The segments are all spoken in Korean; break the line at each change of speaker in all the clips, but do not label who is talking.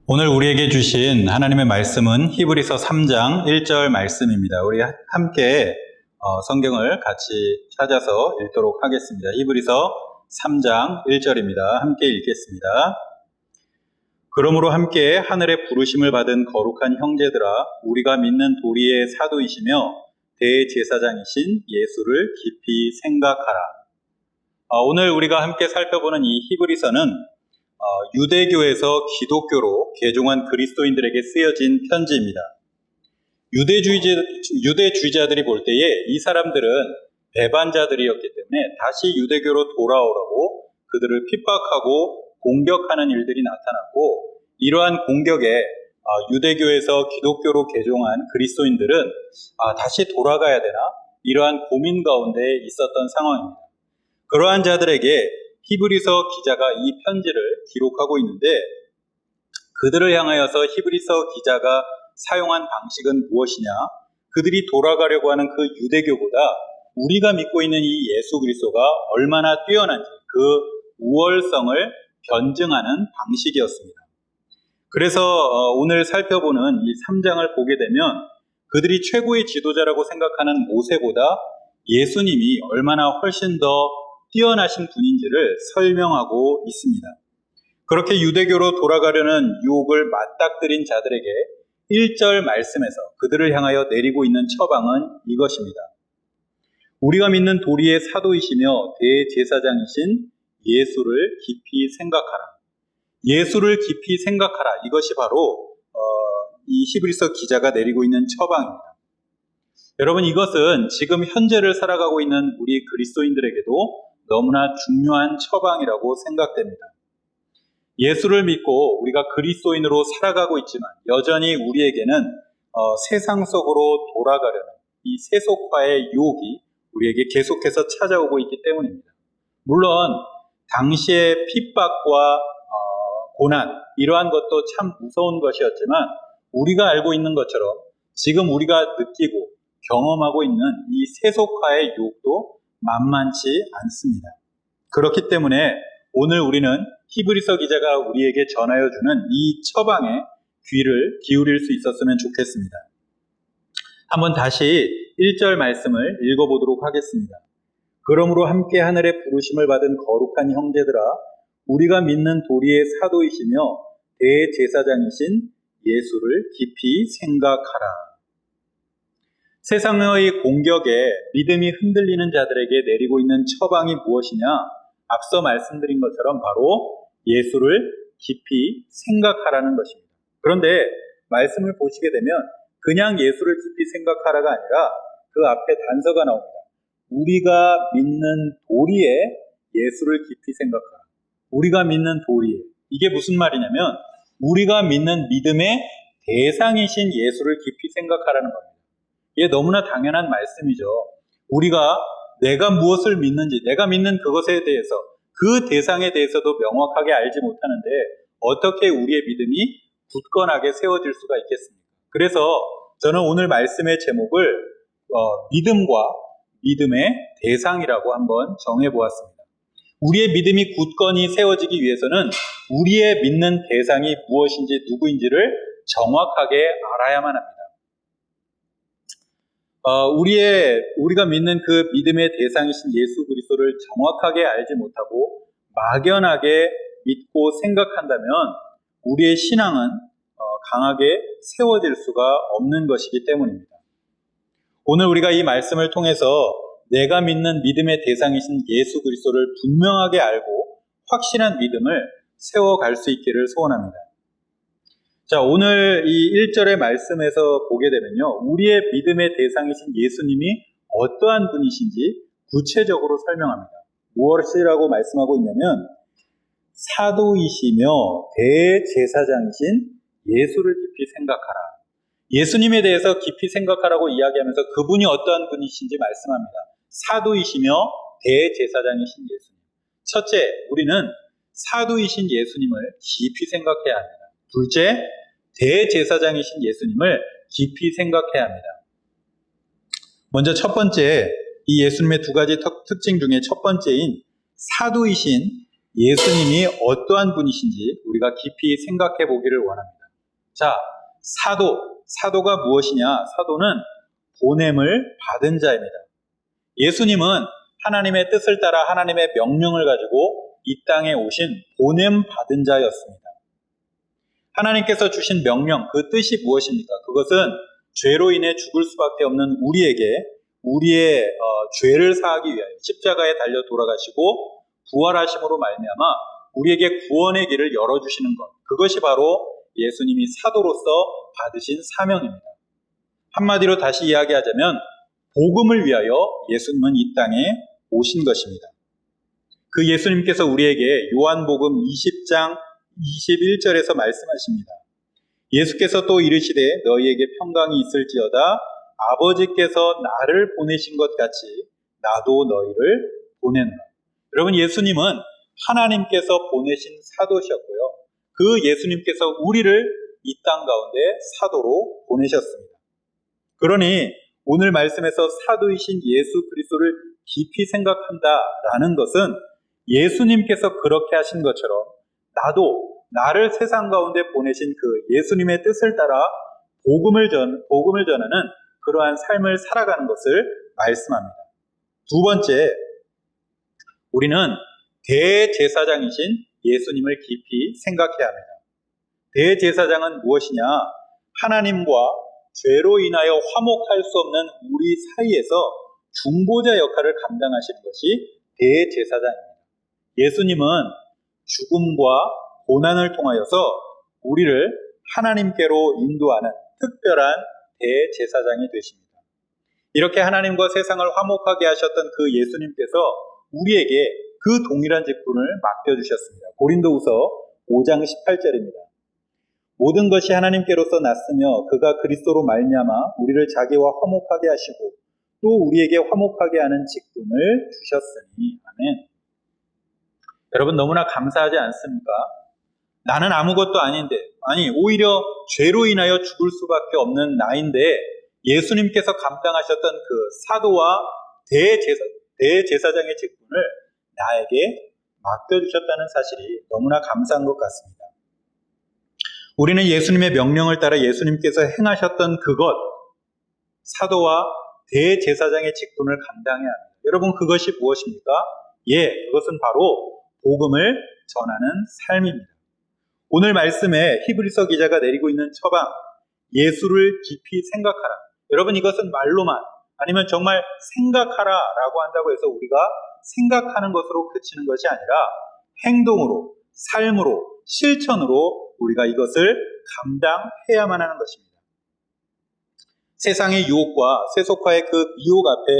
오늘 우리에게 주신 하나님의 말씀은 히브리서 3장 1절 말씀입니다. 우리 함께 성경을 같이 찾아서 읽도록 하겠습니다. 히브리서 3장 1절입니다. 함께 읽겠습니다. 그러므로 함께 하늘의 부르심을 받은 거룩한 형제들아, 우리가 믿는 도리의 사도이시며 대제사장이신 예수를 깊이 생각하라. 오늘 우리가 함께 살펴보는 이 히브리서는 유대교에서 기독교로 개종한 그리스도인들에게 쓰여진 편지입니다. 유대주의자들이 볼 때에 이 사람들은 배반자들이었기 때문에 다시 유대교로 돌아오라고 그들을 핍박하고 공격하는 일들이 나타났고, 이러한 공격에 유대교에서 기독교로 개종한 그리스도인들은 다시 돌아가야 되나? 이러한 고민 가운데 있었던 상황입니다. 그러한 자들에게 히브리서 기자가 이 편지를 기록하고 있는데, 그들을 향하여서 히브리서 기자가 사용한 방식은 무엇이냐? 그들이 돌아가려고 하는 그 유대교보다 우리가 믿고 있는 이 예수 그리스도가 얼마나 뛰어난지 그 우월성을 변증하는 방식이었습니다. 그래서 오늘 살펴보는 이 3장을 보게 되면 그들이 최고의 지도자라고 생각하는 모세보다 예수님이 얼마나 훨씬 더 뛰어나신 분인지를 설명하고 있습니다. 그렇게 유대교로 돌아가려는 유혹을 맞닥뜨린 자들에게 1절 말씀에서 그들을 향하여 내리고 있는 처방은 이것입니다. 우리가 믿는 도리의 사도이시며 대제사장이신 예수를 깊이 생각하라. 예수를 깊이 생각하라. 이것이 바로 이 히브리서 기자가 내리고 있는 처방입니다. 여러분, 이것은 지금 현재를 살아가고 있는 우리 그리스도인들에게도 너무나 중요한 처방이라고 생각됩니다. 예수를 믿고 우리가 그리스도인으로 살아가고 있지만 여전히 우리에게는 세상 속으로 돌아가려는 이 세속화의 유혹이 우리에게 계속해서 찾아오고 있기 때문입니다. 물론 당시의 핍박과 고난, 이러한 것도 참 무서운 것이었지만 우리가 알고 있는 것처럼 지금 우리가 느끼고 경험하고 있는 이 세속화의 유혹도 만만치 않습니다. 그렇기 때문에 오늘 우리는 히브리서 기자가 우리에게 전하여 주는 이 처방에 귀를 기울일 수 있었으면 좋겠습니다. 한번 다시 1절 말씀을 읽어보도록 하겠습니다. 그러므로 함께 하늘의 부르심을 받은 거룩한 형제들아, 우리가 믿는 도리의 사도이시며 대제사장이신 예수를 깊이 생각하라. 세상의 공격에 믿음이 흔들리는 자들에게 내리고 있는 처방이 무엇이냐? 앞서 말씀드린 것처럼 바로 예수를 깊이 생각하라는 것입니다. 그런데 말씀을 보시게 되면 그냥 예수를 깊이 생각하라가 아니라 그 앞에 단서가 나옵니다. 우리가 믿는 도리에 예수를 깊이 생각하라. 우리가 믿는 도리에. 이게 무슨 말이냐면 우리가 믿는 믿음의 대상이신 예수를 깊이 생각하라는 겁니다. 이게 너무나 당연한 말씀이죠. 우리가 내가 무엇을 믿는지, 내가 믿는 그것에 대해서, 그 대상에 대해서도 명확하게 알지 못하는데 어떻게 우리의 믿음이 굳건하게 세워질 수가 있겠습니까? 그래서 저는 오늘 말씀의 제목을 믿음과 믿음의 대상이라고 한번 정해보았습니다. 우리의 믿음이 굳건히 세워지기 위해서는 우리의 믿는 대상이 무엇인지 누구인지를 정확하게 알아야만 합니다. 우리가 믿는 그 믿음의 대상이신 예수 그리스도를 정확하게 알지 못하고 막연하게 믿고 생각한다면 우리의 신앙은 강하게 세워질 수가 없는 것이기 때문입니다. 오늘 우리가 이 말씀을 통해서 내가 믿는 믿음의 대상이신 예수 그리스도를 분명하게 알고 확실한 믿음을 세워갈 수 있기를 소원합니다. 자, 오늘 이 1절의 말씀에서 보게 되면요, 우리의 믿음의 대상이신 예수님이 어떠한 분이신지 구체적으로 설명합니다. 무엇이라고 말씀하고 있냐면 사도이시며 대제사장이신 예수를 깊이 생각하라. 예수님에 대해서 깊이 생각하라고 이야기하면서 그분이 어떠한 분이신지 말씀합니다. 사도이시며 대제사장이신 예수님. 첫째, 우리는 사도이신 예수님을 깊이 생각해야 합니다. 둘째, 대제사장이신 예수님을 깊이 생각해야 합니다. 먼저 첫 번째, 이 예수님의 두 가지 특징 중에 첫 번째인 사도이신 예수님이 어떠한 분이신지 우리가 깊이 생각해 보기를 원합니다. 자, 사도가 무엇이냐? 사도는 보냄을 받은 자입니다. 예수님은 하나님의 뜻을 따라 하나님의 명령을 가지고 이 땅에 오신 보냄 받은 자였습니다. 하나님께서 주신 명령, 그 뜻이 무엇입니까? 그것은 죄로 인해 죽을 수밖에 없는 우리의 죄를 사하기 위하여 십자가에 달려 돌아가시고 부활하심으로 말미암아 우리에게 구원의 길을 열어주시는 것, 그것이 바로 예수님이 사도로서 받으신 사명입니다. 한마디로 다시 이야기하자면 복음을 위하여 예수님은 이 땅에 오신 것입니다. 그 예수님께서 우리에게 요한복음 20장 21절에서 말씀하십니다. 예수께서 또 이르시되 너희에게 평강이 있을지어다 아버지께서 나를 보내신 것 같이 나도 너희를 보내노라. 여러분, 예수님은 하나님께서 보내신 사도셨고요. 그 예수님께서 우리를 이 땅 가운데 사도로 보내셨습니다. 그러니 오늘 말씀에서 사도이신 예수 그리스도를 깊이 생각한다라는 것은 예수님께서 그렇게 하신 것처럼 나도 나를 세상 가운데 보내신 그 예수님의 뜻을 따라 복음을 전하는 그러한 삶을 살아가는 것을 말씀합니다. 두 번째, 우리는 대제사장이신 예수님을 깊이 생각해야 합니다. 대제사장은 무엇이냐? 하나님과 죄로 인하여 화목할 수 없는 우리 사이에서 중보자 역할을 감당하시는 것이 대제사장입니다. 예수님은 죽음과 고난을 통하여서 우리를 하나님께로 인도하는 특별한 대제사장이 되십니다. 이렇게 하나님과 세상을 화목하게 하셨던 그 예수님께서 우리에게 그 동일한 직분을 맡겨주셨습니다. 고린도후서 5장 18절입니다. 모든 것이 하나님께로서 났으며 그가 그리스도로 말미암아 우리를 자기와 화목하게 하시고 또 우리에게 화목하게 하는 직분을 주셨으니. 아멘. 여러분, 너무나 감사하지 않습니까? 나는 아무것도 아닌데, 오히려 죄로 인하여 죽을 수밖에 없는 나인데 예수님께서 감당하셨던 그 사도와 대제사장의 직분을 나에게 맡겨주셨다는 사실이 너무나 감사한 것 같습니다. 우리는 예수님의 명령을 따라 예수님께서 행하셨던 그것, 사도와 대제사장의 직분을 감당해야 합니다. 여러분, 그것이 무엇입니까? 그것은 바로 복음을 전하는 삶입니다. 오늘 말씀에 히브리서 기자가 내리고 있는 처방, 예수를 깊이 생각하라. 여러분, 이것은 말로만 아니면 정말 생각하라라고 한다고 해서 우리가 생각하는 것으로 그치는 것이 아니라 행동으로, 삶으로, 실천으로 우리가 이것을 감당해야만 하는 것입니다. 세상의 유혹과 세속화의 그 미혹 앞에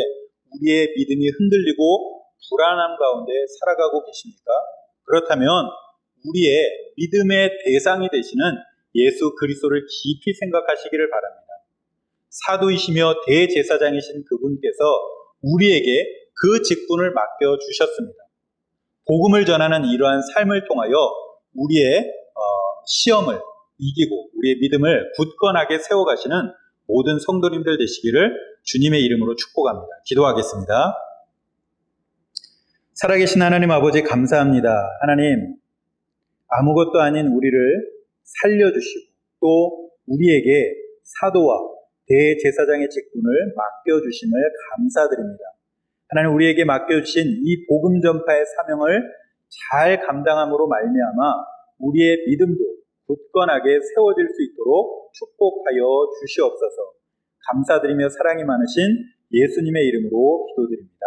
우리의 믿음이 흔들리고 불안함 가운데 살아가고 계십니까? 그렇다면 우리의 믿음의 대상이 되시는 예수 그리스도를 깊이 생각하시기를 바랍니다. 사도이시며 대제사장이신 그분께서 우리에게 그 직분을 맡겨주셨습니다. 복음을 전하는 이러한 삶을 통하여 우리의 시험을 이기고 우리의 믿음을 굳건하게 세워가시는 모든 성도님들 되시기를 주님의 이름으로 축복합니다. 기도하겠습니다. 살아계신 하나님 아버지, 감사합니다. 하나님, 아무것도 아닌 우리를 살려주시고 또 우리에게 사도와 대제사장의 직분을 맡겨주심을 감사드립니다. 하나님, 우리에게 맡겨주신 이 복음 전파의 사명을 잘 감당함으로 말미암아 우리의 믿음도 굳건하게 세워질 수 있도록 축복하여 주시옵소서. 감사드리며 사랑이 많으신 예수님의 이름으로 기도드립니다.